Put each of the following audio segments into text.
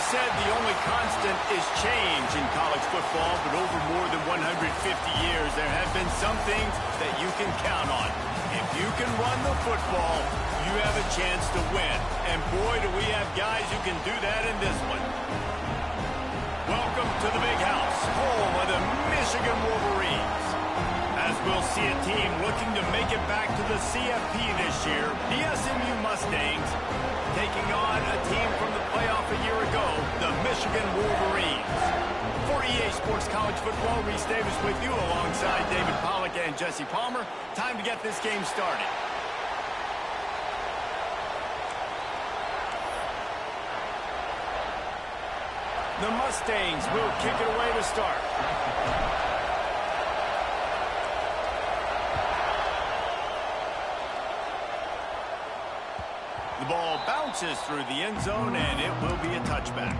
said the only constant is change in college football, but over more than 150 years, there have been some things that you can count on. If you can run the football, you have a chance to win. And boy, do we have guys who can do that in this one. Welcome to the Big House, home of the Michigan Wolverines. As we'll see a team looking to make it back to the CFP this year, the SMU Mustangs taking on a team from the playoff a year ago, the Michigan Wolverines. For EA Sports College Football, Reese Davis with you alongside David Pollack and Jesse Palmer. Time to get this game started. The Mustangs will kick it away to start. The ball bounces through the end zone, and it will be a touchback.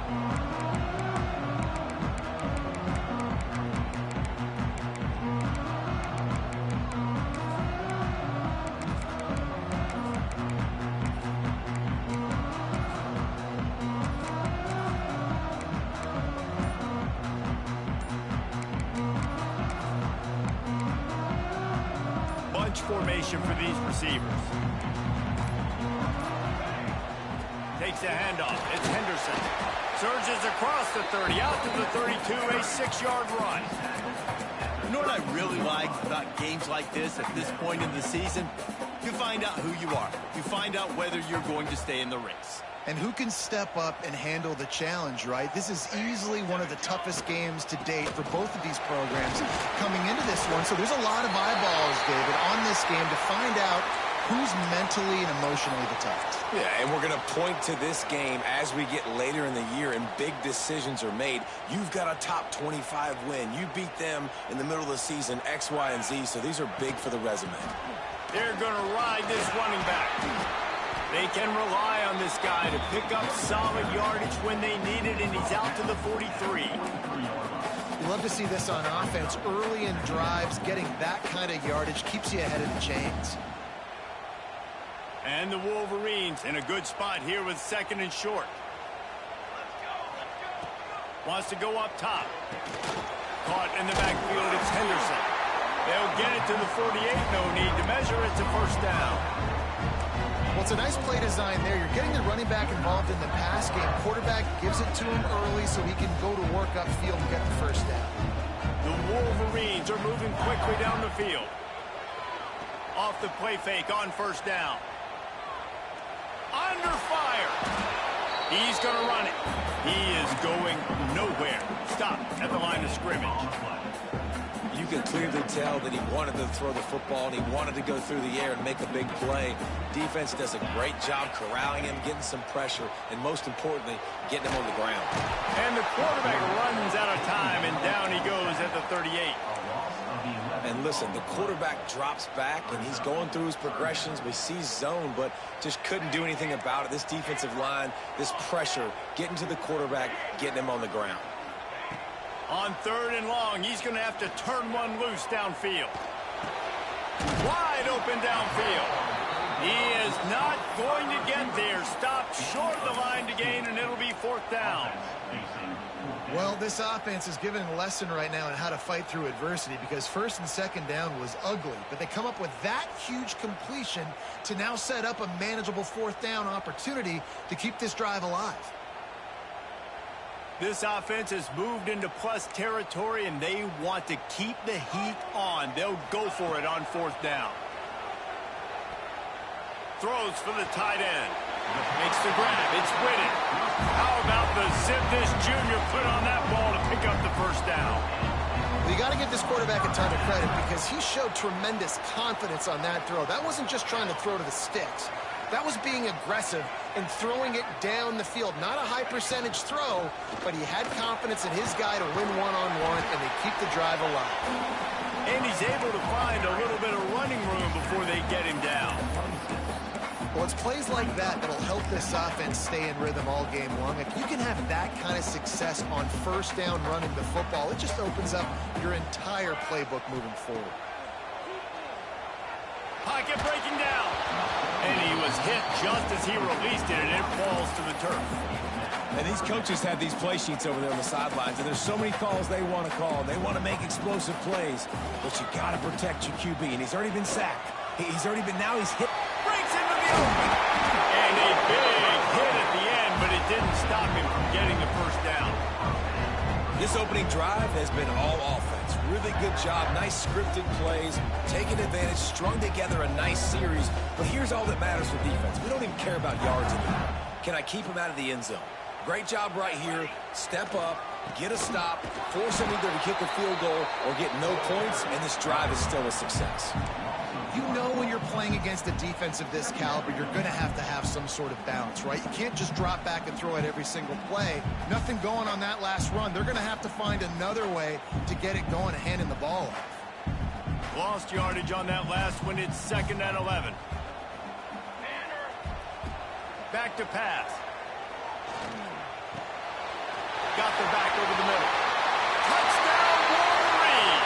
Bunch formation for these receivers. Takes a handoff. It's Henderson. Surges across the 30, out to the 32, a 6-yard run. You know what I really like about games like this at this point in the season? You find out who you are. You find out whether you're going to stay in the race. And who can step up and handle the challenge, right? This is easily one of the toughest games to date for both of these programs coming into this one. So there's a lot of eyeballs, David, on this game to find out who's mentally and emotionally the toughest. Yeah, and we're going to point to this game as we get later in the year and big decisions are made. You've got a top 25 win. You beat them in the middle of the season, X, Y, and Z, so these are big for the resume. They're going to ride this running back. They can rely on this guy to pick up solid yardage when they need it, and he's out to the 43. You love to see this on offense. Early in drives, getting that kind of yardage keeps you ahead of the chains. And the Wolverines in a good spot here with second and short. Wants to go up top. Caught in the backfield, it's Henderson. They'll get it to the 48, no need to measure, it's a first down. Well, it's a nice play design there. You're getting the running back involved in the pass game. Quarterback gives it to him early so he can go to work upfield and get the first down. The Wolverines are moving quickly down the field. Off the play fake on first down. Under fire. He's going to run it. He is going nowhere. Stop at the line of scrimmage. You can clearly tell that he wanted to throw the football and he wanted to go through the air and make a big play. Defense does a great job corralling him, getting some pressure, and most importantly, getting him on the ground. And the quarterback runs out of time, and down he goes at the 38. And listen, the quarterback drops back, and he's going through his progressions. We see zone, but just couldn't do anything about it. This defensive line, this pressure, getting to the quarterback, getting him on the ground. On third and long, he's going to have to turn one loose downfield. Wide open downfield. He is not going to get there. Stopped short of the line to gain, and it'll be fourth down. Well, this offense is giving a lesson right now on how to fight through adversity because first and second down was ugly, but they come up with that huge completion to now set up a manageable fourth down opportunity to keep this drive alive. This offense has moved into plus territory, and they want to keep the heat on. They'll go for it on fourth down. Throws for the tight end. Makes the grab. It's Whitted. How about the Zip Dish Jr. put on that ball to pick up the first down? Well, you got to give this quarterback a ton of credit because he showed tremendous confidence on that throw. That wasn't just trying to throw to the sticks. That was being aggressive and throwing it down the field. Not a high percentage throw, but he had confidence in his guy to win one-on-one, and they keep the drive alive. And he's able to find a little bit of running room before they get him down. Well, it's plays like that that'll help this offense stay in rhythm all game long. If you can have that kind of success on first down running the football, it just opens up your entire playbook moving forward. Pocket breaking down. And he was hit just as he released it, and it falls to the turf. And these coaches have these play sheets over there on the sidelines, and there's so many calls they want to call. They want to make explosive plays, but you got to protect your QB, and he's already been sacked. Now he's hit. Breaks into the open. And a big hit at the end, but it didn't stop him from getting the first down. This opening drive has been all offense. Really good job, nice scripted plays, taking advantage, strung together a nice series. But here's all that matters for defense. We don't even care about yards anymore. Can I keep him out of the end zone? Great job right here. Step up, get a stop, force him either to kick a field goal or get no points, and this drive is still a success. You know when you're playing against a defense of this caliber, you're going to have some sort of balance, right? You can't just drop back and throw it every single play. Nothing going on that last run. They're going to have to find another way to get it going and handing the ball off. Lost yardage on that last one. It's 2nd and 11. Back to pass. Got the back over the middle. Touchdown, Wolverine!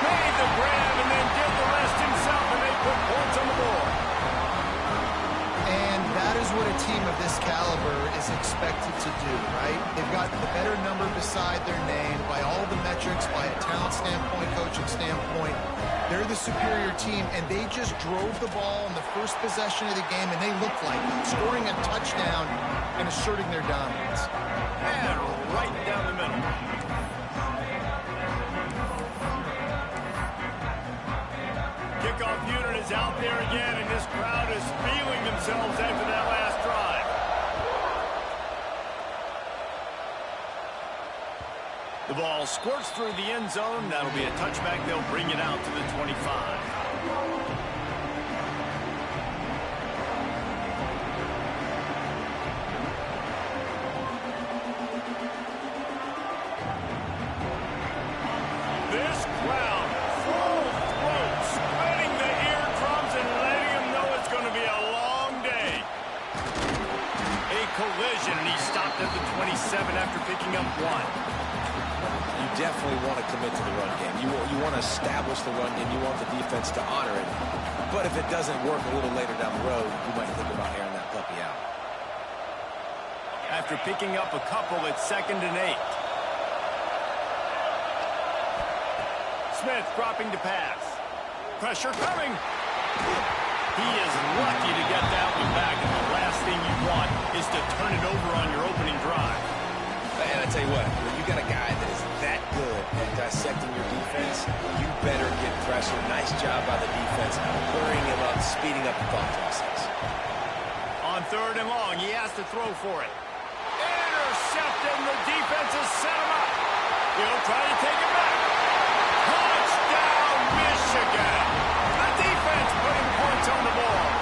Made the grab and then did the rest himself, and they put points on the board. And that is what a team of this caliber is expected to do, right? They've got the better number beside their name by all the metrics, by a talent standpoint, coaching standpoint. They're the superior team, and they just drove the ball in the first possession of the game, and they looked like it, scoring a touchdown and asserting their dominance. And right down the middle. Kickoff unit is out there again, and this crowd is feeling themselves after that last drive. The ball squirts through the end zone. That'll be a touchback. They'll bring it out to the 25. This crowd, full throat, spreading the eardrums and letting them know it's going to be a long day. A collision, and he stopped at the 27 after picking up 1. You definitely want to commit to the run game. You want to establish the run game. You want the defense to honor it. But if it doesn't work a little later down the road, you might think about airing that puppy out. After picking up a couple, it's 2nd and 8. Smith dropping to pass. Pressure coming. He is lucky to get that one back, and the last thing you want is to turn it over on your opening drive. And I tell you what, when you got a guy that is that good at dissecting your defense, you better get pressure. Nice job by the defense, hurrying him up, speeding up the thought process. On 3rd and long, he has to throw for it. Intercepted, and the defense has set him up. He'll try to take it back. Touchdown, Michigan! The defense putting points on the board.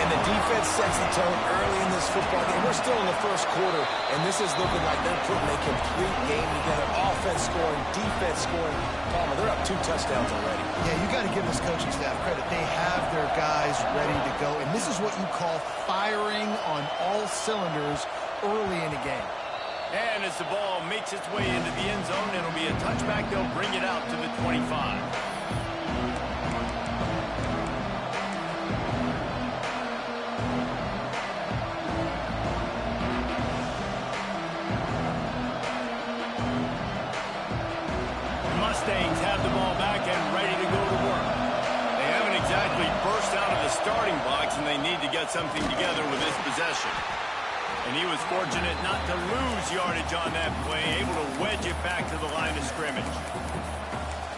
And the defense sets the tone early in this football game. We're still in the first quarter, and this is looking like they're putting a complete game together. Offense scoring, defense scoring. Palmer, they're up 2 touchdowns already. Yeah, you got to give this coaching staff credit. They have their guys ready to go, and this is what you call firing on all cylinders early in a game. And as the ball makes its way into the end zone, it'll be a touchback. They'll bring it out to the 25. Mustangs have the ball back and ready to go to work. They haven't exactly burst out of the starting blocks, and they need to get something together with this possession. And he was fortunate not to lose yardage on that play, able to wedge it back to the line of scrimmage.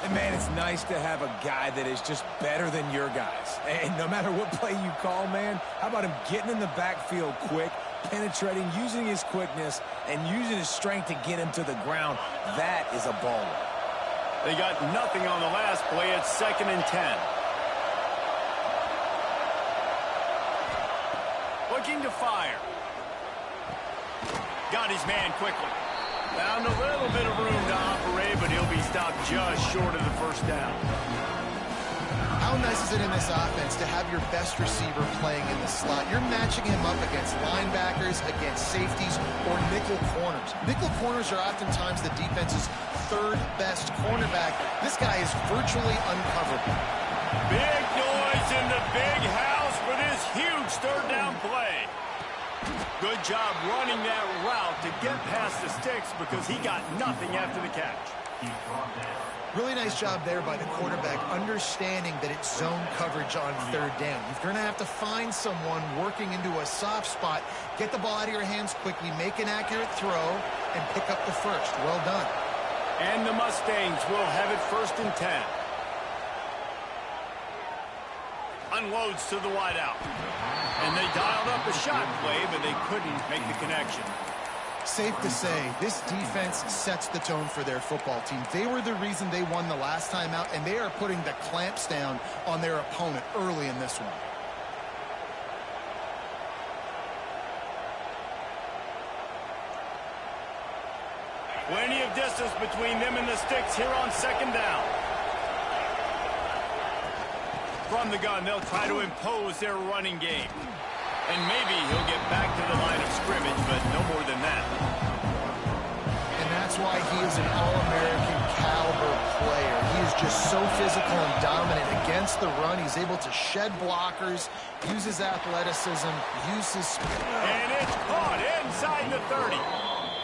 And, man, it's nice to have a guy that is just better than your guys. And no matter what play you call, man, how about him getting in the backfield quick, penetrating, using his quickness, and using his strength to get him to the ground? That is a baller. They got nothing on the last play. It's 2nd and 10. Looking to fire. Got his man quickly. Found a little bit of room to operate, but he'll be stopped just short of the first down. How nice is it in this offense to have your best receiver playing in the slot? You're matching him up against linebackers, against safeties, or nickel corners. Nickel corners are oftentimes the defense's 3rd best cornerback. This guy is virtually uncoverable. Big noise in the big house for this huge 3rd down play. Good job running that route to get past the sticks because he got nothing after the catch. Really nice job there by the quarterback, understanding that it's zone coverage on third down. You're going to have to find someone working into a soft spot, get the ball out of your hands quickly, make an accurate throw, and pick up the first. Well done. And the Mustangs will have it 1st and 10. Unloads to the wideout. And they dialed up a shot play, but they couldn't make the connection. Safe to say, this defense sets the tone for their football team. They were the reason they won the last time out, and they are putting the clamps down on their opponent early in this one. Plenty of distance between them and the sticks here on 2nd down. From the gun, they'll try to impose their running game. And maybe he'll get back to the line of scrimmage, but no more than that. And that's why he is an All-American caliber player. He is just so physical and dominant against the run. He's able to shed blockers, use his athleticism, use his speed. And it's caught inside the 30.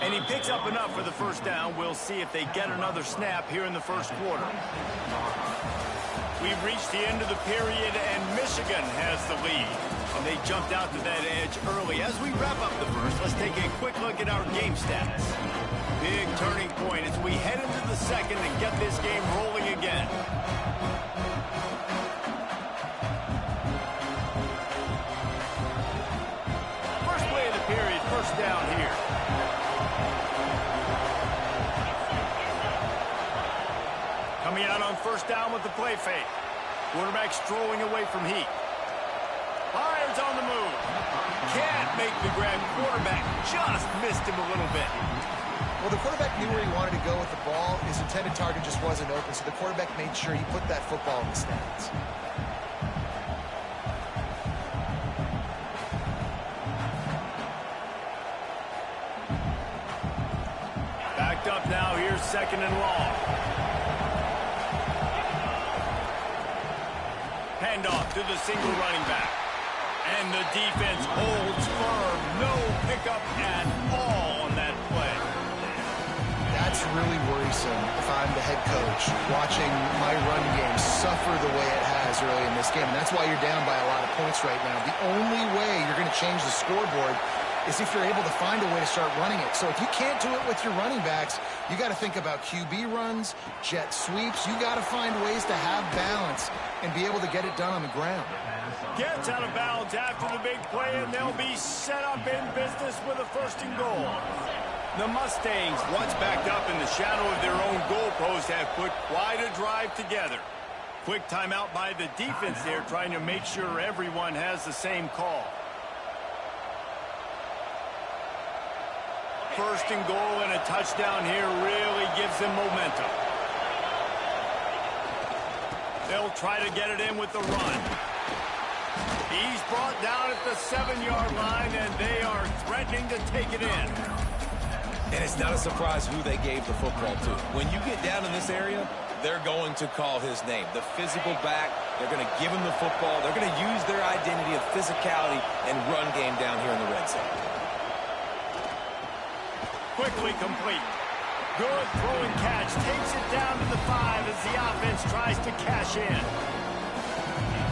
And he picks up enough for the 1st down. We'll see if they get another snap here in the 1st quarter. We've reached the end of the period, and Michigan has the lead. And they jumped out to that edge early. As we wrap up the 1st, let's take a quick look at our game stats. Big turning point as we head into the 2nd and get this game rolling again. First play of the period, 1st down here. Coming out on 1st down with the play fake. Quarterback strolling away from heat. Lions on the move. Can't make the grab. Quarterback just missed him a little bit. Well, the quarterback knew where he wanted to go with the ball. His intended target just wasn't open, so the quarterback made sure he put that football in the stands. Backed up now. Here's 2nd and long. Handoff to the single running back. And the defense holds firm. No pickup at all on that play. That's really worrisome if I'm the head coach, watching my run game suffer the way it has early in this game. And that's why you're down by a lot of points right now. The only way you're going to change the scoreboard is if you're able to find a way to start running it. So if you can't do it with your running backs, you got to think about QB runs, jet sweeps. You got to find ways to have balance and be able to get it done on the ground. Gets out of bounds after the big play, and they'll be set up in business with a 1st and goal. The Mustangs, once backed up in the shadow of their own goalpost, have put quite a drive together. Quick timeout by the defense there, trying to make sure everyone has the same call. 1st and goal, and a touchdown here really gives them momentum. They'll try to get it in with the run. He's brought down at the 7-yard line, and they are threatening to take it in. And it's not a surprise who they gave the football to. When you get down in this area, they're going to call his name. The physical back, they're going to give him the football. They're going to use their identity of physicality and run game down here in the red zone. Quickly complete. Good throwing catch. Takes it down to the 5 as the offense tries to cash in.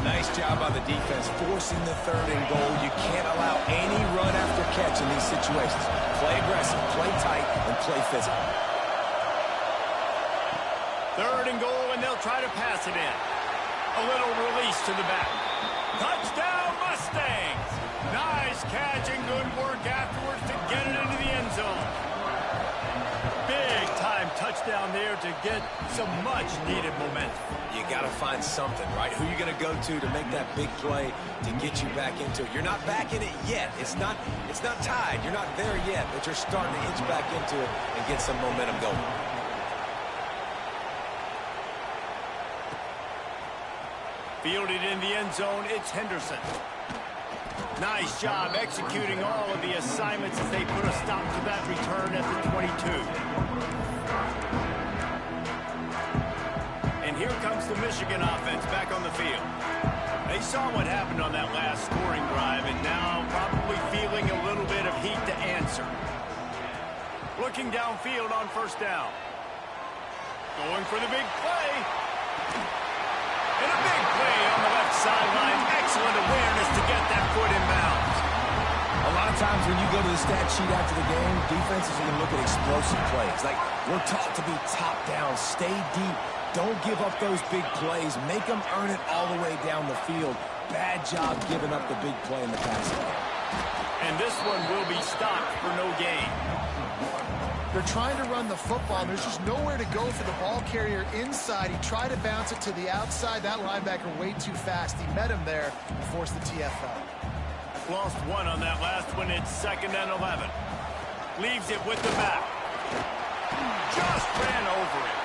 Nice job by the defense forcing the 3rd and goal. You can't allow any run after catch in these situations. Play aggressive, play tight, and play physical. 3rd and goal, and they'll try to pass it in. A little release to the back. Touchdown, Mustangs! Nice catch and good work afterwards to get it into the end zone. Big-time touchdown there to get some much-needed momentum. You got to find something, right? Who you going to go to make that big play to get you back into it? You're not back in it yet. It's not tied. You're not there yet, but you're starting to inch back into it and get some momentum going. Fielded in the end zone, it's Henderson. Nice job executing all of the assignments as they put a stop to that return at the 22. And here comes the Michigan offense back on the field. They saw what happened on that last scoring drive, and now probably feeling a little bit of heat to answer. Looking downfield on first down. Going for the big play. And a big play on the left sideline. Excellent awareness to get that foot in bounds. A lot of times when you go to the stat sheet after the game, defenses are going to look at explosive plays. Like, we're taught to be top down, stay deep, don't give up those big plays, make them earn it all the way down the field. Bad job giving up the big play in the passing game. And this one will be stopped for no gain. They're trying to run the football, and there's just nowhere to go for the ball carrier inside. He tried to bounce it to the outside. That linebacker way too fast. He met him there and forced the TFL. Lost one on that last one. It's 2nd and 11. Leaves it with the back. Just ran over it.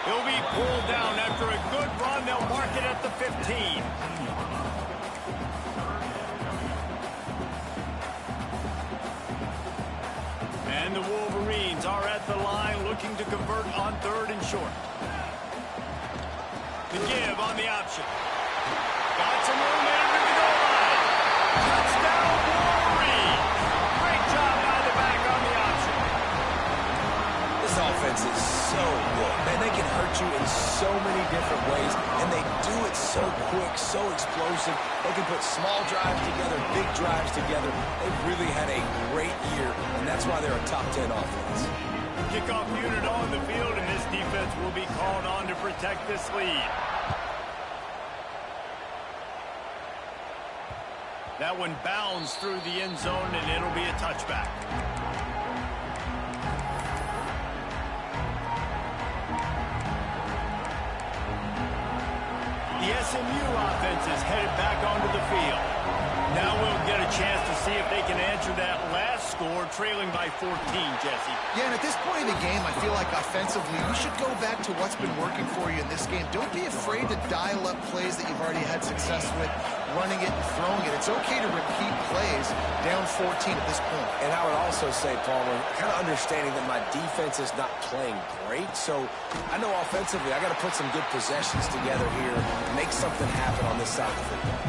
He'll be pulled down after a good run. They'll mark it at the 15. And the Wolverines are at the line looking to convert on 3rd and short. The give on the option. Got some room in at the goal line. Touchdown, Wolverine. Great job by the back on the option. This offense is so good. Man, they can hurt you in so many different ways, and they do it so quick, so explosive. They can put small drives together, big drives together. They've really had a great year, and that's why they're a top 10 offense. Kickoff unit on the field, and this defense will be called on to protect this lead. That one bounds through the end zone, and it'll be a touchback. The SMU offense is headed back onto the field. Now we'll get a chance to see if they can answer that last score, trailing by 14, Jesse. Yeah, and at this point in the game, I feel like offensively, you should go back to what's been working for you in this game. Don't be afraid to dial up plays that you've already had success with, running it and throwing it. It's okay to repeat plays down 14 at this point. And I would also say, Palmer, kind of understanding that my defense is not playing great, so I know offensively I got to put some good possessions together here, make something happen on this side of the football.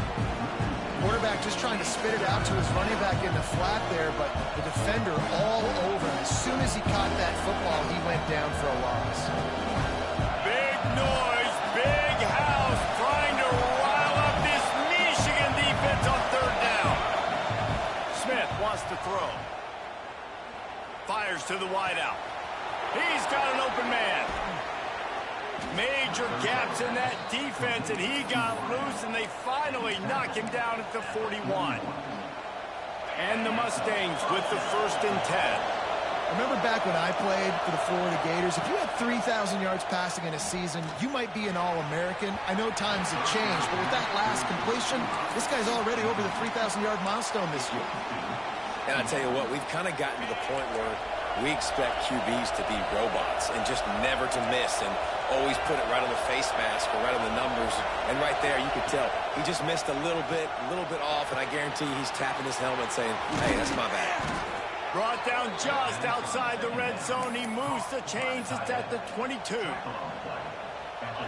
Quarterback just trying to spit it out to his running back in the flat there, but the defender all over him. As soon as he caught that football, he went down for a loss. Big noise, big house, trying to rile up this Michigan defense on 3rd down. Smith wants to throw. Fires to the wideout. He's got an open man. Major gaps in that defense, and he got loose, and they finally knock him down at the 41. And the Mustangs with the 1st and 10. Remember back when I played for the Florida Gators, if you had 3,000 yards passing in a season, you might be an All-American. I know times have changed, but with that last completion, this guy's already over the 3,000-yard milestone this year. And I tell you what, we've kind of gotten to the point where we expect QBs to be robots and just never to miss and always put it right on the face mask or right on the numbers. And right there, you could tell he just missed a little bit off, and I guarantee he's tapping his helmet saying, hey, that's my bad. Brought down just outside the red zone. He moves the chains. It's at the 22.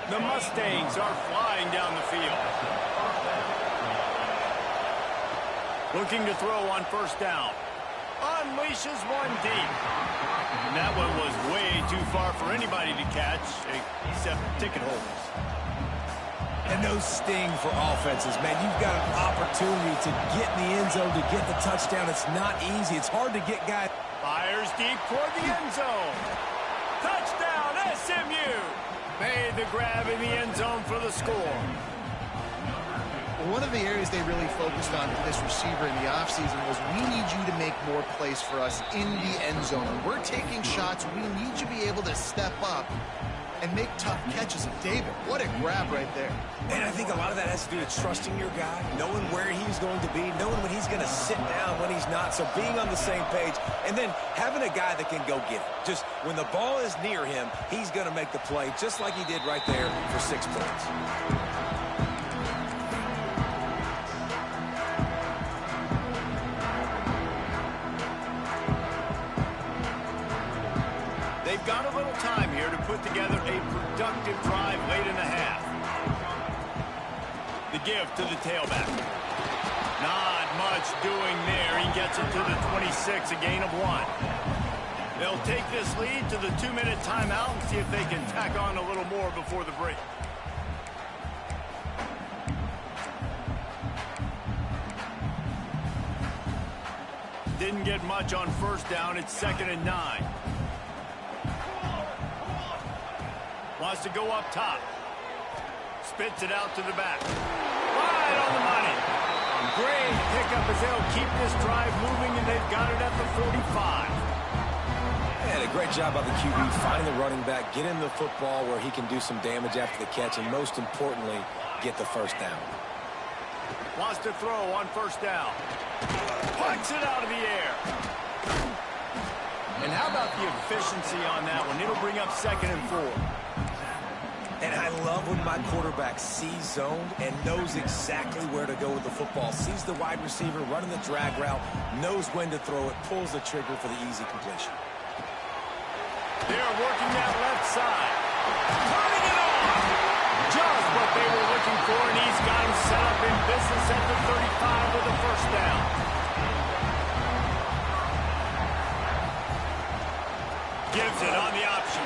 The Mustangs are flying down the field. Looking to throw on 1st down. Unleashes one deep. And that one was way too far for anybody to catch, except ticket holders. And those sting for offenses, man. You've got an opportunity to get in the end zone, to get the touchdown. It's not easy. It's hard to get guys. Fires deep toward the end zone. Touchdown, SMU. Made the grab in the end zone for the score. One of the areas they really focused on for this receiver in the offseason was we need you to make more plays for us in the end zone. When we're taking shots, we need you to be able to step up and make tough catches. And David, what a grab right there. And I think a lot of that has to do with trusting your guy, knowing where he's going to be, knowing when he's going to sit down, when he's not. So being on the same page, and then having a guy that can go get it. Just when the ball is near him, he's going to make the play, just like he did right there for 6 points. They've got a little time here to put together a productive drive late in the half. The give to the tailback. Not much doing there. He gets it to the 26, a gain of 1. They'll take this lead to the 2-minute timeout and see if they can tack on a little more before the break. Didn't get much on first down. It's 2nd and 9. Wants to go up top. Spits it out to the back. Right on the money. Great pickup as they'll keep this drive moving, and they've got it at the 45. And a great job by the QB finding the running back, get him the football where he can do some damage after the catch, and most importantly, get the first down. Wants to throw on first down. Punts it out of the air. And how about the efficiency on that one? It'll bring up 2nd and 4. And I love when my quarterback sees zone and knows exactly where to go with the football. Sees the wide receiver running the drag route, knows when to throw it, pulls the trigger for the easy completion. They're working that left side. Turning it on. Just what they were looking for, and he's got him set up in business at the 35 with a first down. Gives it on the option.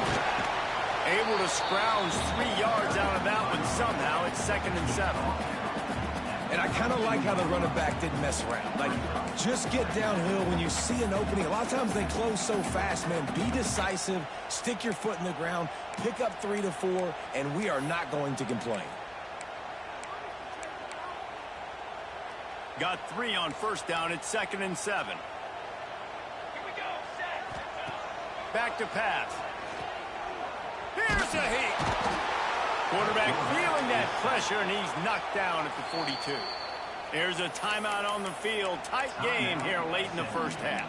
Able to scrounge 3 yards out of that one somehow. It's 2nd and 7. And I kind of like how the running back didn't mess around. Like, just get downhill when you see an opening. A lot of times they close so fast, man. Be decisive, stick your foot in the ground, pick up 3 to 4, and we are not going to complain. Got 3 on first down. It's 2nd and 7. Here we go. Back to pass. Here's a heat. Quarterback feeling that pressure, and he's knocked down at the 42. There's a timeout on the field. Tight game here late in the first half.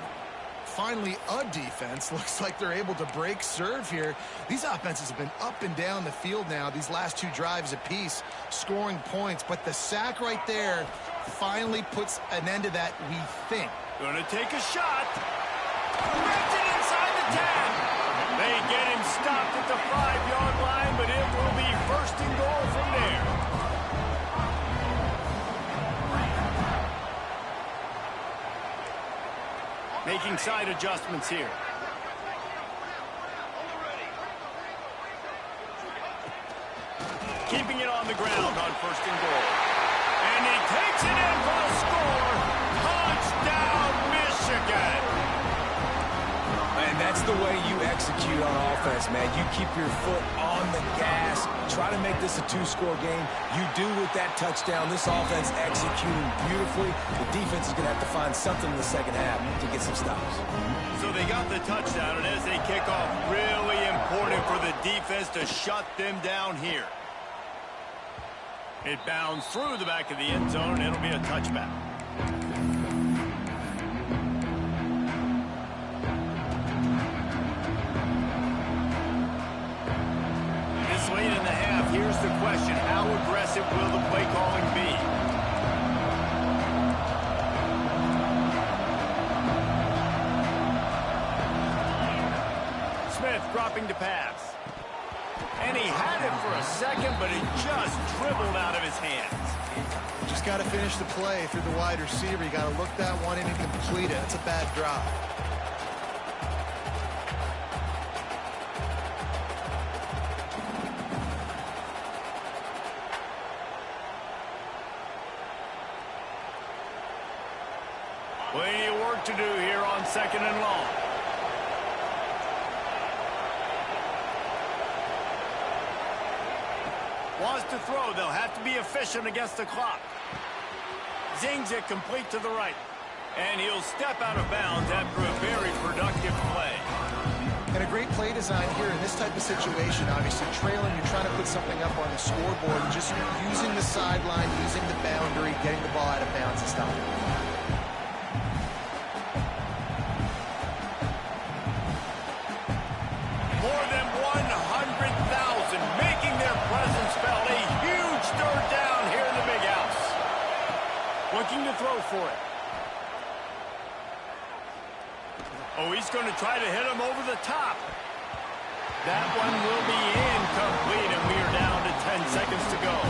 Finally, a defense. Looks like they're able to break serve here. These offenses have been up and down the field now, these last 2 drives apiece, scoring points. But the sack right there finally puts an end to that, we think. Gonna take a shot. Gets it inside the 10. They get him stopped at the 5-yard line, but it will be 1st and goal from there. Making side adjustments here. Keeping it on the ground on 1st and goal. And he takes it in for a score. Touchdown, Michigan. And that's the way you execute on offense, man. You keep your foot on the gas. Try to make this a 2-score game. You do with that touchdown. This offense executing beautifully. The defense is going to have to find something in the second half to get some stops. So they got the touchdown, and as they kick off, really important for the defense to shut them down here. It bounds through the back of the end zone, and it'll be a touchback. Late in the half, here's the question. How aggressive will the play calling be? Smith dropping to pass. And he had it for a second, but it just dribbled out of his hands. Just got to finish the play through the wide receiver. You got to look that one in and complete it. That's a bad drop. Plenty of work to do here on 2nd and long. Wants to throw. They'll have to be efficient against the clock. Zings it complete to the right. And he'll step out of bounds after a very productive play. And a great play design here in this type of situation. Obviously, trailing, you're trying to put something up on the scoreboard. Just using the sideline, using the boundary, getting the ball out of bounds and stopping it. More than 100,000 making their presence felt. A huge third down here in the big house. Looking to throw for it. Oh, he's going to try to hit him over the top. That one will be incomplete, and we are down to 10 seconds to go.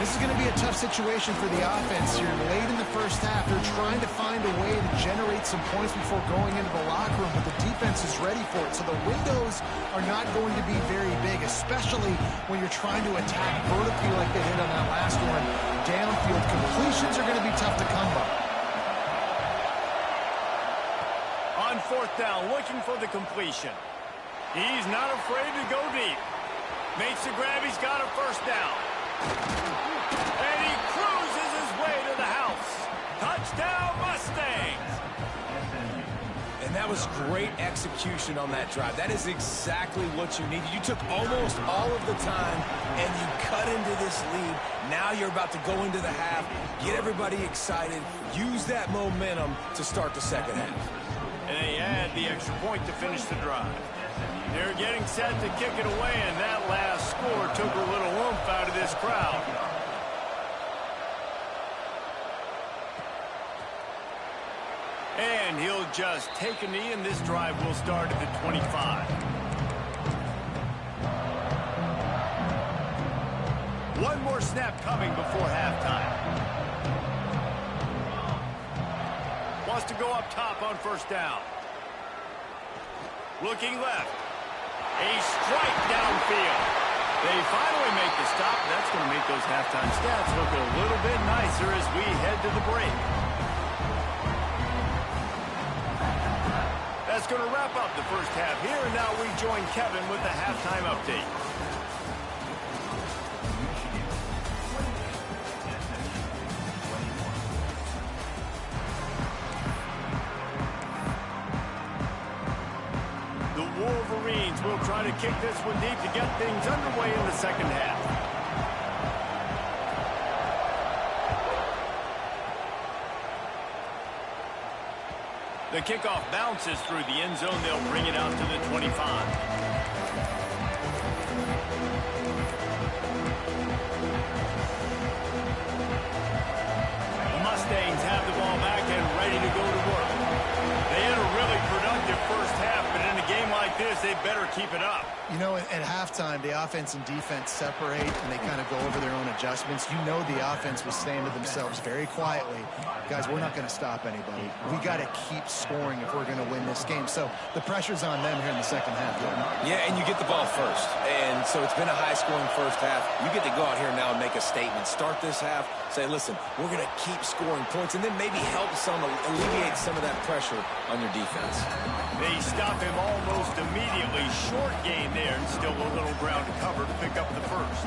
This is going to be a tough situation for the offense here. Late in the first half, they're trying to find a way to generate some points before going into the locker room, but the defense is ready for it. So the windows are not going to be very big, especially when you're trying to attack vertically like they did on that last one. Downfield completions are going to be tough to come by. On fourth down, looking for the completion. He's not afraid to go deep. Makes the grab, he's got a first down. And he cruises his way to the house. Touchdown, Mustangs! And that was great execution on that drive. That is exactly what you needed. You took almost all of the time, and you cut into this lead. Now you're about to go into the half, get everybody excited, use that momentum to start the second half. And they add the extra point to finish the drive. They're getting set to kick it away, and that last score took a little oomph out of this crowd. And he'll just take a knee, and this drive will start at the 25. One more snap coming before halftime. Wants to go up top on first down. Looking left. A strike downfield. They finally make the stop. That's going to make those halftime stats look a little bit nicer as we head to the break. That's going to wrap up the first half here, and now we join Kevin with the halftime update. Wolverines will try to kick this one deep to get things underway in the second half. The kickoff bounces through the end zone. They'll bring it out to the 25. The Mustangs have the ball back and ready to go to work. They had a really productive first half, but in a game like this, they better keep it up. You know, at halftime, the offense and defense separate, and they kind of go over their own adjustments. You know the offense was saying to themselves very quietly, guys, we're not going to stop anybody. We got to keep scoring if we're going to win this game. So the pressure's on them here in the second half. Yeah, and you get the ball first. And so it's been a high-scoring first half. You get to go out here now and make a statement. Start this half, say, listen, we're going to keep scoring points, and then maybe help alleviate some of that pressure on your defense. They stop him almost immediately. Short gain there, and still a little ground to cover to pick up the first.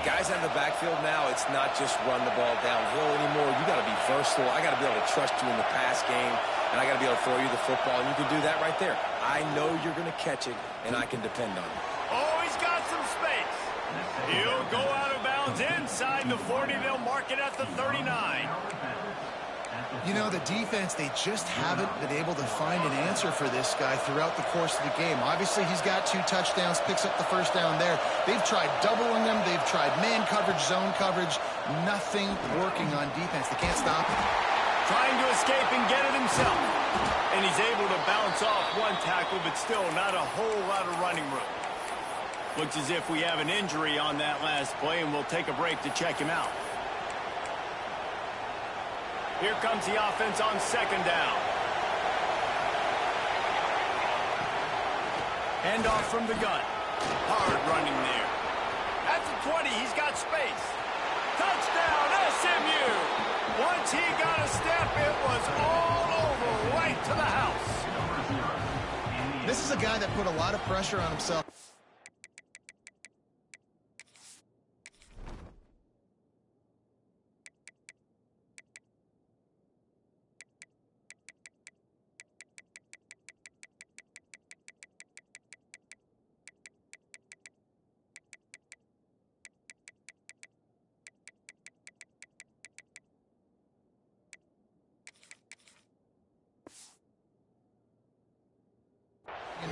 Guys out of the backfield now, it's not just run the ball downhill anymore. You got to be versatile. I got to be able to trust you in the pass game, and I got to be able to throw you the football, and you can do that right there. I know you're going to catch it, and I can depend on it. Oh, he's got some space. He'll go out of bounds inside the 40. They'll mark it at the 39. You know, the defense, they just haven't been able to find an answer for this guy throughout the course of the game. Obviously, he's got 2 touchdowns, picks up the first down there. They've tried doubling him. They've tried man coverage, zone coverage. Nothing working on defense. They can't stop him. Trying to escape and get it himself. And he's able to bounce off one tackle, but still not a whole lot of running room. Looks as if we have an injury on that last play, and we'll take a break to check him out. Here comes the offense on second down. Handoff from the gun. Hard running there. At the 20, he's got space. Touchdown, SMU! Once he got a step, it was all over, right to the house. This is a guy that put a lot of pressure on himself.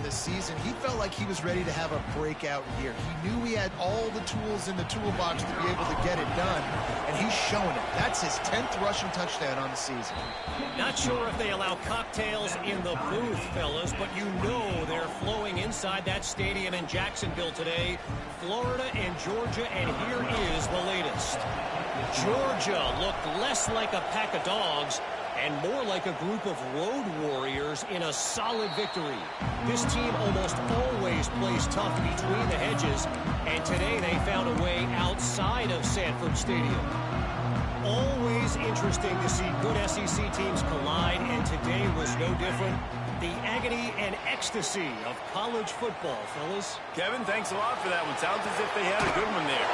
this season, he felt like he was ready to have a breakout year. He knew he had all the tools in the toolbox to be able to get it done, and he's showing it. That's his 10th rushing touchdown on the season. Not sure if they allow cocktails in the booth, fellas, but you know they're flowing inside that stadium in Jacksonville today. Florida and Georgia, and here is the latest. Georgia looked less like a pack of dogs and more like a group of road warriors in a solid victory. This team almost always plays tough between the hedges, and today they found a way outside of Sanford Stadium. Always interesting to see good SEC teams collide, and today was no different. The agony and ecstasy of college football, fellas. Kevin, thanks a lot for that one. Sounds as if they had a good one there.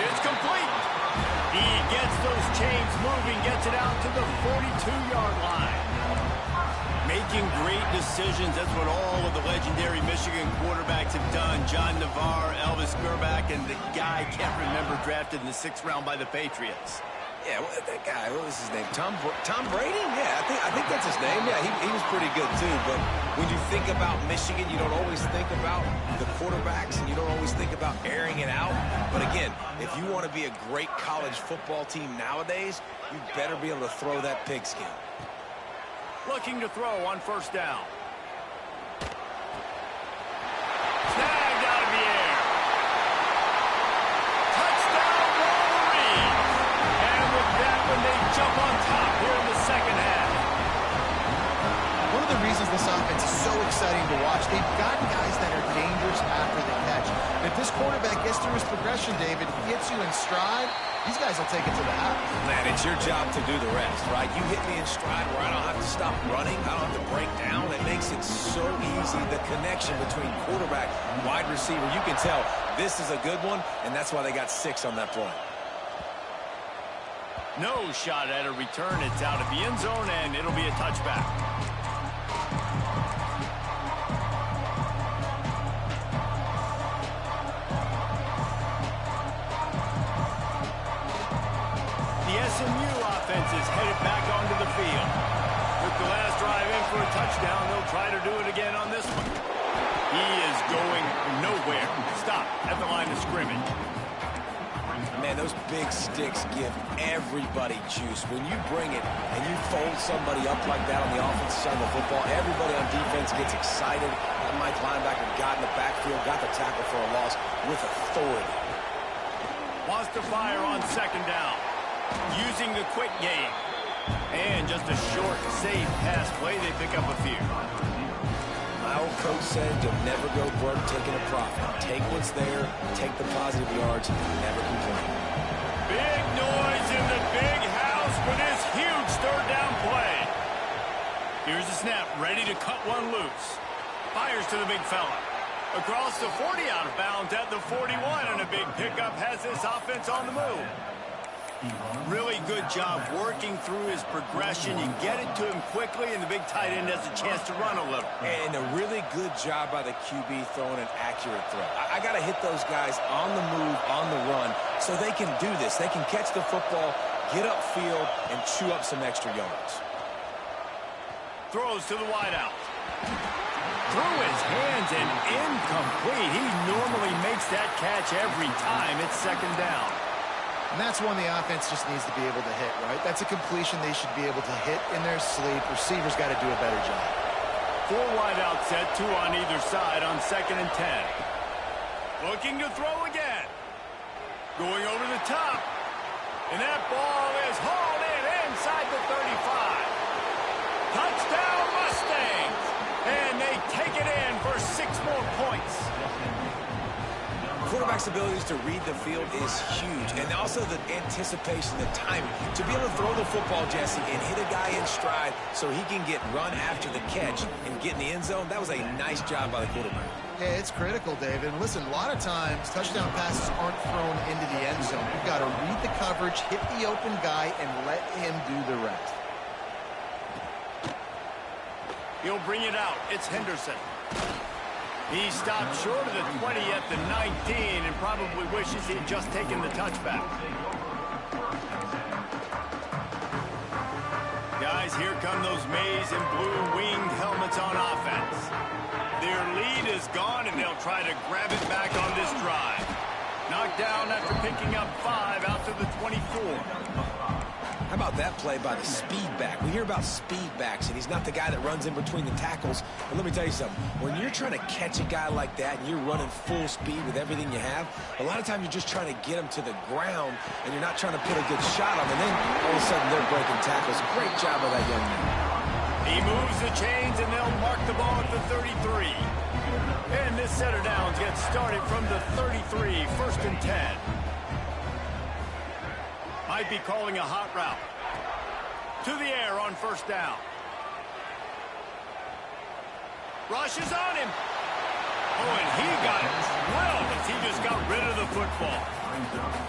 It's complete. He gets those chains moving, gets it out to the 42-yard line. Making great decisions. That's what all of the legendary Michigan quarterbacks have done. John Navarre, Elvis Grbac, and the guy I can't remember, drafted in the 6th round by the Patriots. Yeah, that guy, what was his name? Tom Brady? Yeah, I think that's his name. Yeah, he was pretty good too. But when you think about Michigan, you don't always think about the quarterbacks, and you don't always think about airing it out. But again, if you want to be a great college football team nowadays, you better be able to throw that pigskin. Looking to throw on 1st down. Snagged out of the air. Touchdown, Wolverine. And with that one, they jump on top here in the 2nd half. One of the reasons this offense is so exciting to watch, they've got guys that are dangerous after the catch. And if this quarterback gets through his progression, David, gets you in stride, these guys will take it to the house. Man, it's your job to do the rest, right? You hit me in stride where I don't have to stop running. I don't have to break down. It makes it so easy. The connection between quarterback and wide receiver, you can tell this is a good one, and that's why they got 6 on that play. No shot at a return. It's out of the end zone, and it'll be a touchback. The SMU offense is headed back onto the field. With the last drive in for a touchdown, they'll try to do it again on this one. He is going nowhere. Stop at the line of scrimmage. Man, those big sticks give everybody juice. When you bring it and you fold somebody up like that on the offensive side of the football, everybody on defense gets excited. That Mike linebacker got in the backfield, got the tackle for a loss with authority. Wants to fire on 2nd down. Using the quick game. And just a short, safe pass play. They pick up a few. My old coach said you'll never go broke taking a profit. Take what's there, take the positive yards, and never complain. Big noise in the big house for this huge 3rd down play. Here's the snap, ready to cut one loose. Fires to the big fella. Across the 40, out of bounds at the 41, and a big pickup has this offense on the move. Really good job working through his progression. You get it to him quickly, and the big tight end has a chance to run a little. And a really good job by the QB throwing an accurate throw. I got to hit those guys on the move, on the run, so they can do this. They can catch the football, get upfield, and chew up some extra yards. Throws to the wideout. Through his hands and incomplete. He normally makes that catch every time. It's 2nd down. And that's one the offense just needs to be able to hit, right? That's a completion they should be able to hit in their sleep. Receivers got to do a better job. 4 wide out set, 2 on either side on 2nd and 10. Looking to throw again. Going over the top. And that ball is hauled in inside the 35. Touchdown Mustangs. And they take it in for 6 more points. Quarterback's abilities to read the field is huge, and also the anticipation, the timing. To be able to throw the football, Jesse, and hit a guy in stride so he can get run after the catch and get in the end zone, that was a nice job by the quarterback. Yeah, it's critical, David. And listen, a lot of times, touchdown passes aren't thrown into the end zone. You've got to read the coverage, hit the open guy, and let him do the rest. He'll bring it out. It's Henderson. He stopped short of the 20 at the 19 and probably wishes he had just taken the touchback. Guys, here come those maize and blue winged helmets on offense. Their lead is gone, and they'll try to grab it back on this drive. Knocked down after picking up 5 out to the 24. How about that play by the speed back? We hear about speed backs, and he's not the guy that runs in between the tackles. But let me tell you something. When you're trying to catch a guy like that and you're running full speed with everything you have, a lot of times you're just trying to get him to the ground, and you're not trying to put a good shot on him. And then all of a sudden they're breaking tackles. Great job by that young man. He moves the chains, and they'll mark the ball at the 33. And this set of downs gets started from the 33, 1st and 10. Might be calling a hot route. To the air on 1st down. Rushes on him. Oh, and he got drilled as he just got rid of the football.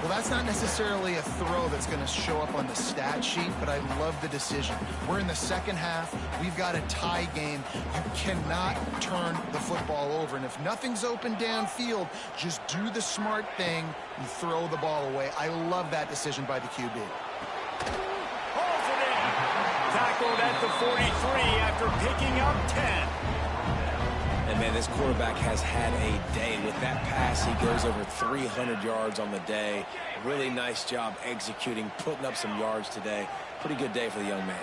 Well, that's not necessarily a throw that's going to show up on the stat sheet, but I love the decision. We're in the second half. We've got a tie game. You cannot turn the football over. And if nothing's open downfield, just do the smart thing and throw the ball away. I love that decision by the QB. Holds it in. Tackled at the 43 after picking up 10. And, man, this quarterback has had a day. With that pass, he goes over 300 yards on the day. Really nice job executing, putting up some yards today. Pretty good day for the young man.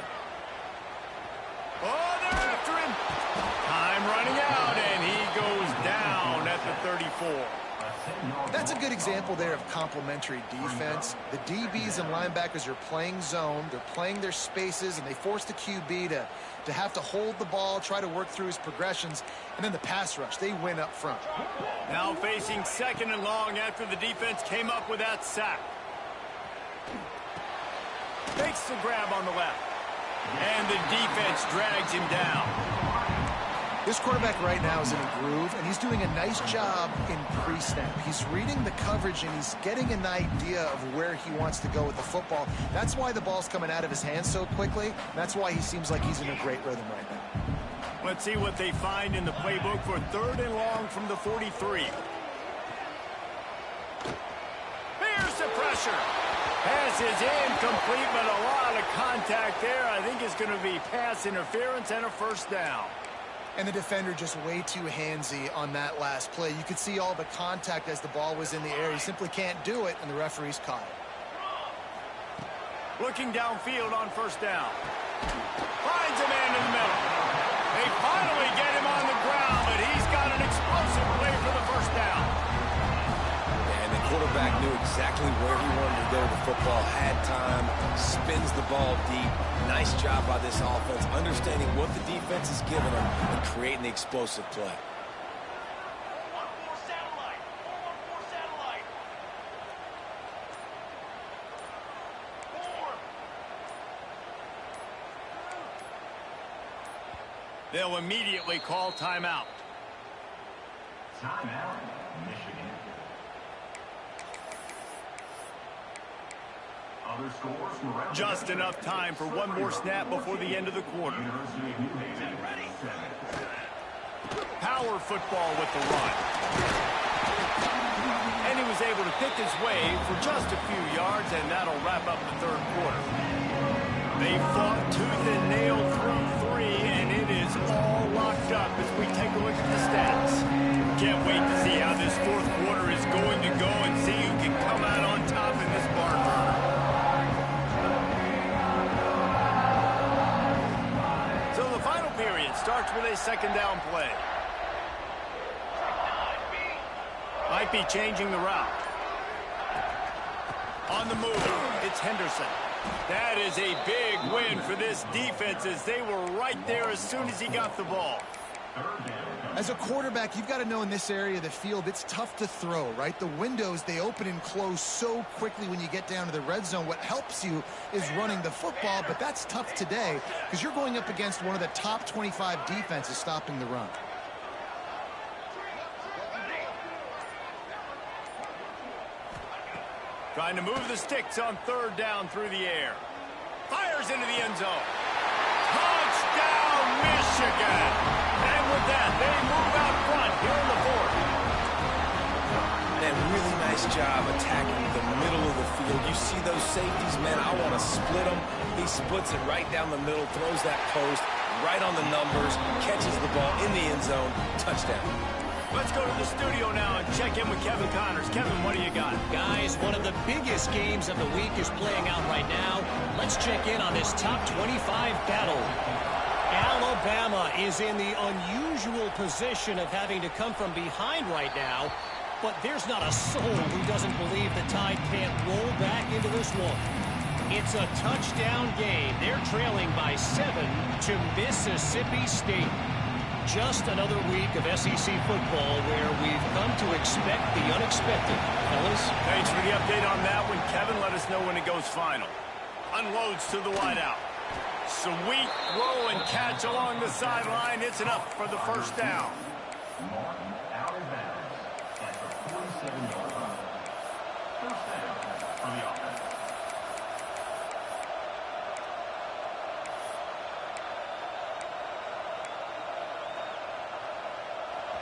Oh, they're after him. Time running out, and he goes down at the 34. That's a good example there of complementary defense. The DBs and linebackers are playing zone. They're playing their spaces, and they force the QB to have to hold the ball, try to work through his progressions, and then the pass rush. They win up front. Now facing 2nd and long after the defense came up with that sack. Makes the grab on the left. And the defense drags him down. This quarterback right now is in a groove, and he's doing a nice job in pre-snap. He's reading the coverage, and he's getting an idea of where he wants to go with the football. That's why the ball's coming out of his hands so quickly. That's why he seems like he's in a great rhythm right now. Let's see what they find in the playbook for 3rd and long from the 43. Here's the pressure. Pass is incomplete, but a lot of contact there. I think it's going to be pass interference and a 1st down. And the defender just way too handsy on that last play. You could see all the contact as the ball was in the air. He simply can't do it, and the referee's caught it. Looking downfield on 1st down. Finds a man in the middle. They finally get him on the ground, but he's got an explosive play for the 1st down. And the quarterback knew exactly where he wanted to go with the football, had time, spins the ball deep. Nice job by this offense, understanding what the defense is giving them and creating the explosive play. They'll immediately call timeout. Timeout, Michigan. Other scores from around Just enough time for one more snap before the end of the quarter. Power football with the run. And he was able to pick his way for just a few yards, and that'll wrap up the 3rd quarter. They fought tooth and nail through 3, and it is all locked up as we take a look at the stats. Can't wait to see how this 4th quarter is going to go and see who can come out on top in this barn burner. So the final period starts with a 2nd down play. Might be changing the route. On the move, it's Henderson. That is a big win for this defense as they were right there as soon as he got the ball. As a quarterback, you've got to know in this area of the field, it's tough to throw, right? The windows, they open and close so quickly when you get down to the red zone. What helps you is running the football, but that's tough today because you're going up against one of the top 25 defenses stopping the run. Trying to move the sticks on 3rd down through the air. Fires into the end zone. Touchdown, Michigan! And with that, they move out front here in the 4th. And really nice job attacking the middle of the field. You see those safeties, man, I want to split them. He splits it right down the middle, throws that post right on the numbers, catches the ball in the end zone, touchdown. Let's go to the studio now and check in with Kevin Connors. Kevin, what do you got? Guys, one of the biggest games of the week is playing out right now. Let's check in on this top 25 battle. Alabama is in the unusual position of having to come from behind right now, but there's not a soul who doesn't believe the Tide can't roll back into this one. It's a touchdown game. They're trailing by 7 to Mississippi State. Just another week of SEC football where we've come to expect the unexpected. Fellas? Thanks for the update on that one, Kevin. Let us know when it goes final. Unloads to the wideout. Sweet throw and catch along the sideline. It's enough for the first down. Martin out of bounds at the 47-yard line. First down for the offense.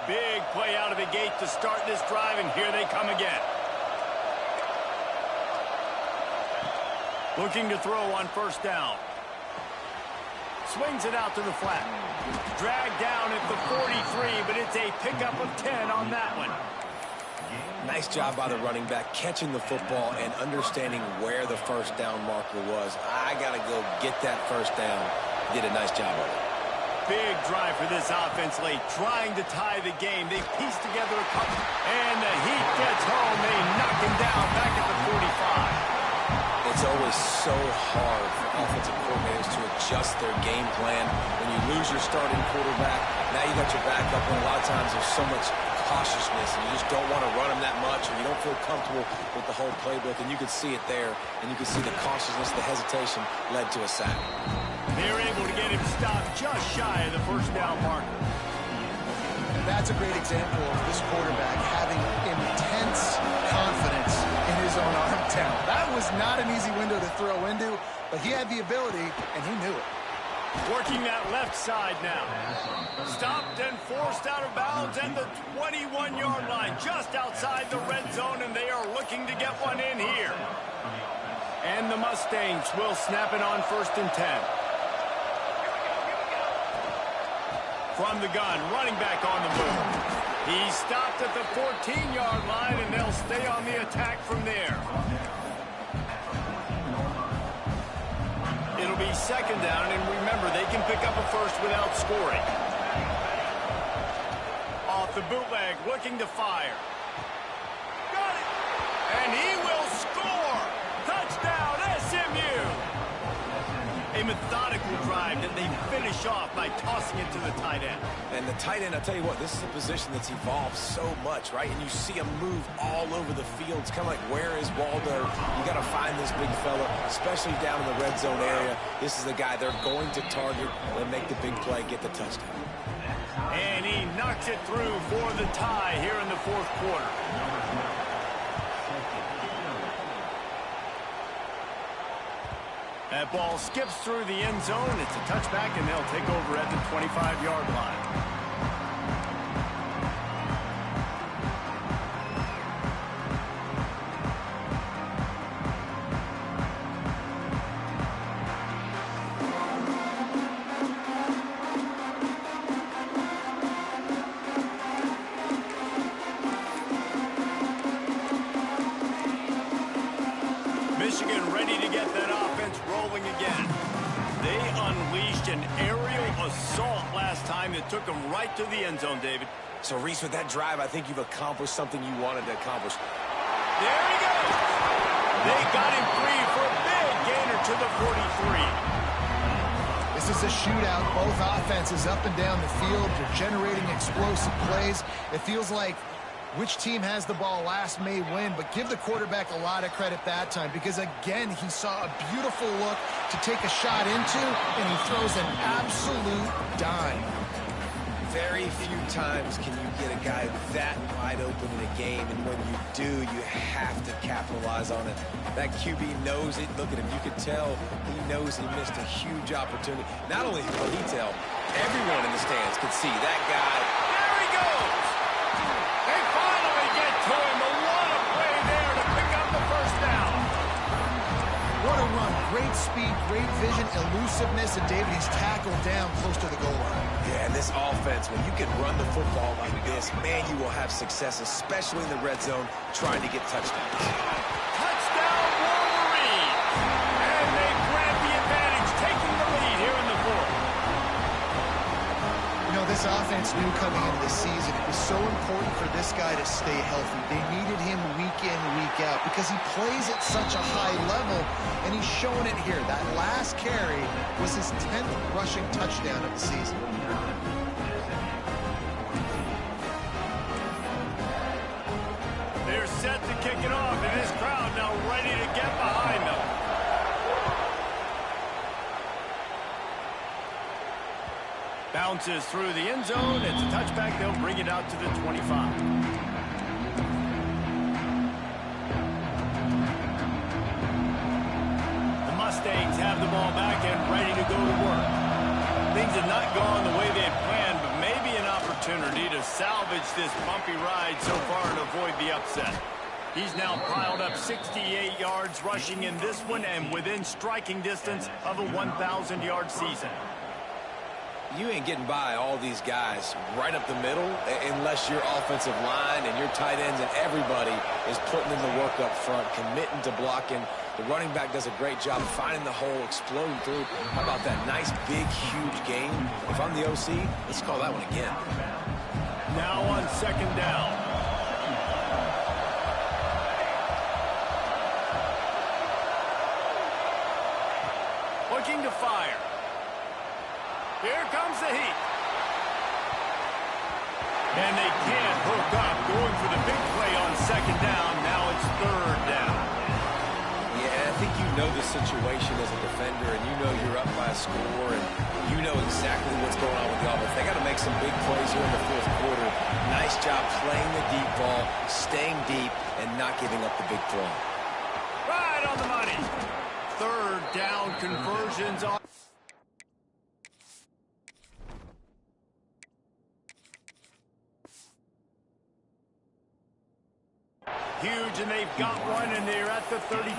Big play out of the gate to start this drive, and here they come again. Looking to throw on first down. Swings it out to the flat. Dragged down at the 43, but it's a pickup of 10 on that one. Nice job by the running back, catching the football and understanding where the first down marker was. I got to go get that first down. Did a nice job of it. Big drive for this offense late, trying to tie the game. They pieced together a couple, and the heat gets home. They knock him down back at the 45. It's always so hard for offensive coordinators to adjust their game plan. When you lose your starting quarterback, now you got your backup, and a lot of times there's so much cautiousness, and you just don't want to run him that much, or you don't feel comfortable with the whole playbook, and you can see it there, and you can see the cautiousness, the hesitation led to a sack. They're able to get him stopped just shy of the first down marker. That's a great example of this quarterback having intense confidence in his own arm talent. That was not an easy window to throw into, but he had the ability, and he knew it. Working that left side now. Stopped and forced out of bounds at the 21-yard line, just outside the red zone, and they are looking to get one in here. And the Mustangs will snap it on first and 10. From the gun, running back on the move. He stopped at the 14-yard line, and they'll stay on the attack from there. It'll be second down, and remember, they can pick up a first without scoring. Off the bootleg, looking to fire. Got it! And he will score! Touchdown, SMU! A methodical drive that they finish off by tossing it to the tight end. And the tight end, I'll tell you what, this is a position that's evolved so much, right? And you see him move all over the field. It's kind of like, where is Waldo? You got to find this big fella, especially down in the red zone area. This is the guy they're going to target and make the big play, get the touchdown. And he knocks it through for the tie here in the fourth quarter. That ball skips through the end zone. It's a touchback, and they'll take over at the 25-yard line. Michigan ready to get that offense rolling again. They unleashed an aerial assault last time that took them right to the end zone, David. So, Reese, with that drive, I think you've accomplished something you wanted to accomplish. There he goes. They got him free for a big gainer to the 43. This is a shootout. Both offenses up and down the field. They're generating explosive plays. It feels like which team has the ball last may win, but give the quarterback a lot of credit that time because, again, he saw a beautiful look to take a shot into, and he throws an absolute dime. Very few times can you get a guy that wide open in a game, and when you do, you have to capitalize on it. That QB knows it. Look at him. You could tell he knows he missed a huge opportunity. Not only will he tell, everyone in the stands could see that guy. There he goes. They finally get to him. A lot of play there to pick up the first down. What a run. Great speed, great vision, elusiveness, and David, he's tackled down close to the goal line. Yeah, and this offense, when you can run the football like this, man, you will have success, especially in the red zone, trying to get touchdowns. Touchdown, Wolverine! And they grab the advantage, taking the lead here in the fourth. You know, this offense knew coming into the season it was so important for this guy to stay healthy. They needed him week in, week out because he plays at such a high level, and he's showing it here. That last carry was his 10th rushing touchdown of the season. They're set to kick it off, and this crowd now ready to get behind them. Bounces through the end zone. It's a touchback. They'll bring it out to the 25. The Mustangs have the ball back and ready to go to work. Things have not gone the way they had planned, but maybe an opportunity to salvage this bumpy ride so far and avoid the upset. He's now piled up 68 yards rushing in this one and within striking distance of a 1,000-yard season. You ain't getting by all these guys right up the middle unless your offensive line and your tight ends and everybody is putting in the work up front, committing to blocking. The running back does a great job finding the hole, exploding through. How about that nice, big, huge game? If I'm the OC, let's call that one again. Now on second down. Looking to fire. Here comes the heat. And they can't hook up. Going for the big play on second down. Now it's third down. Yeah, I think you know the situation as a defender, and you know you're up by a score, and you know exactly what's going on with the offense. They got to make some big plays here in the fourth quarter. Nice job playing the deep ball, staying deep, and not giving up the big throw. Right on the money. Third down conversions are... Huge, and they've got one, and they're at the 35.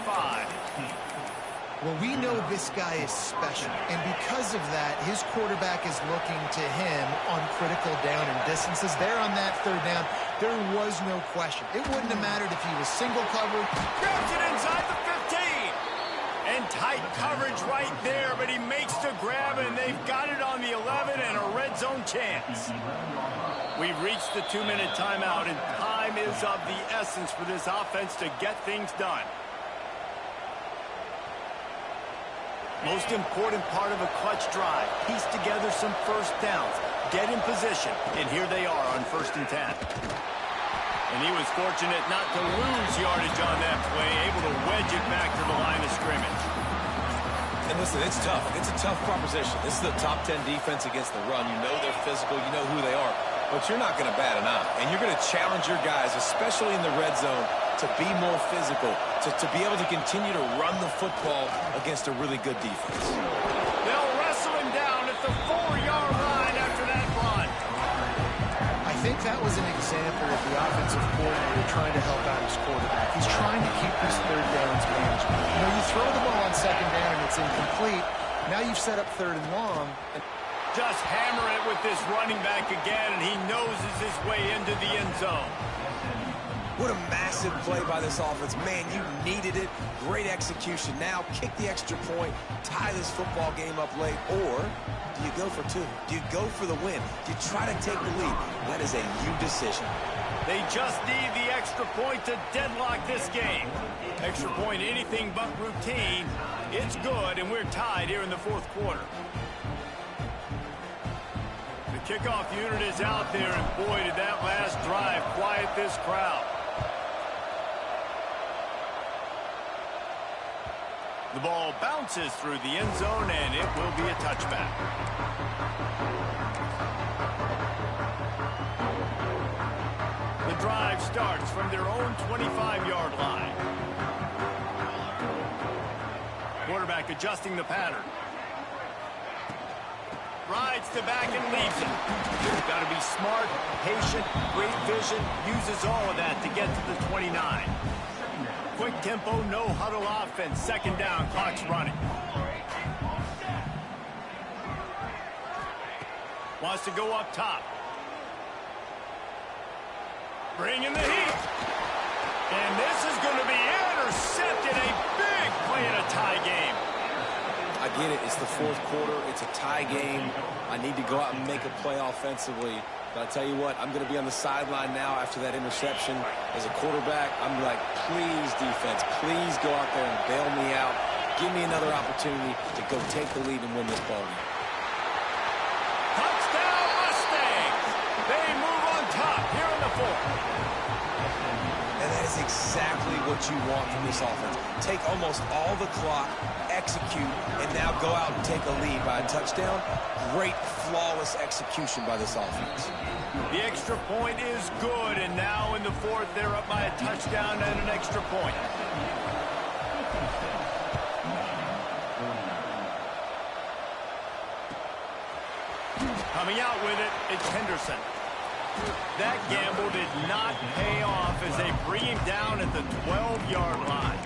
Well, we know this guy is special, and because of that, his quarterback is looking to him on critical down and distances. There on that third down, there was no question. It wouldn't have mattered if he was single covered. Grabs it inside the 15. And tight coverage right there, but he makes the grab, and they've got it on the 11 and a red zone chance. We've reached the 2-minute timeout, and time is of the essence for this offense to get things done. Most important part of a clutch drive, piece together some first downs, get in position, and here they are on 1st and 10. And he was fortunate not to lose yardage on that play, able to wedge it back to the line of scrimmage. And listen, it's tough. It's a tough proposition. This is the top 10 defense against the run. You know they're physical. You know who they are. But you're not going to bat an eye. And you're going to challenge your guys, especially in the red zone, to be more physical, to be able to continue to run the football against a really good defense. They'll wrestle him down at the 4-yard line after that run. I think that was an example of the offensive coordinator trying to help out his quarterback. He's trying to keep his third downs manageable. You know, you throw the ball on second down and it's incomplete. Now you've set up third and long. Just hammer it with this running back again, and he noses his way into the end zone. What a massive play by this offense. Man, you needed it. Great execution. Now kick the extra point, tie this football game up late, or do you go for two? Do you go for the win? Do you try to take the lead? That is a you decision. They just need the extra point to deadlock this game. Extra point, anything but routine. It's good, and we're tied here in the fourth quarter. The kickoff unit is out there, and boy, did that last drive quiet this crowd. The ball bounces through the end zone, and it will be a touchback. The drive starts from their own 25-yard line. Quarterback adjusting the pattern. Rides to back and leaves it. You've got to be smart, patient, great vision, uses all of that to get to the 29. Quick tempo, no huddle offense. Second down, clock's running. Wants to go up top. Bringing the heat. And this is going to be intercepted. A big play in a tie game. I get it. It's the fourth quarter. It's a tie game. I need to go out and make a play offensively. But I tell you what, I'm going to be on the sideline now after that interception. As a quarterback, I'm like, please, defense, please go out there and bail me out. Give me another opportunity to go take the lead and win this ball game. Touchdown, Mustangs! They move on top here in the fourth. And that is exactly what you want from this offense. Take almost all the clock, execute, and now go out and take a lead by a touchdown. Great, flawless execution by this offense. The extra point is good, and now in the fourth, they're up by a touchdown and an extra point. Coming out with it, it's Henderson. That gamble did not pay off as they bring him down at the 12-yard line.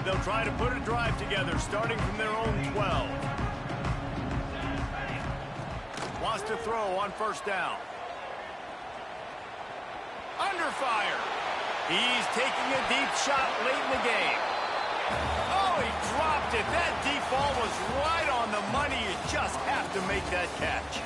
They'll try to put a drive together, starting from their own 12. Wants to throw on first down. Under fire. He's taking a deep shot late in the game. Oh, he dropped it. That deep ball was right on the money. You just have to make that catch.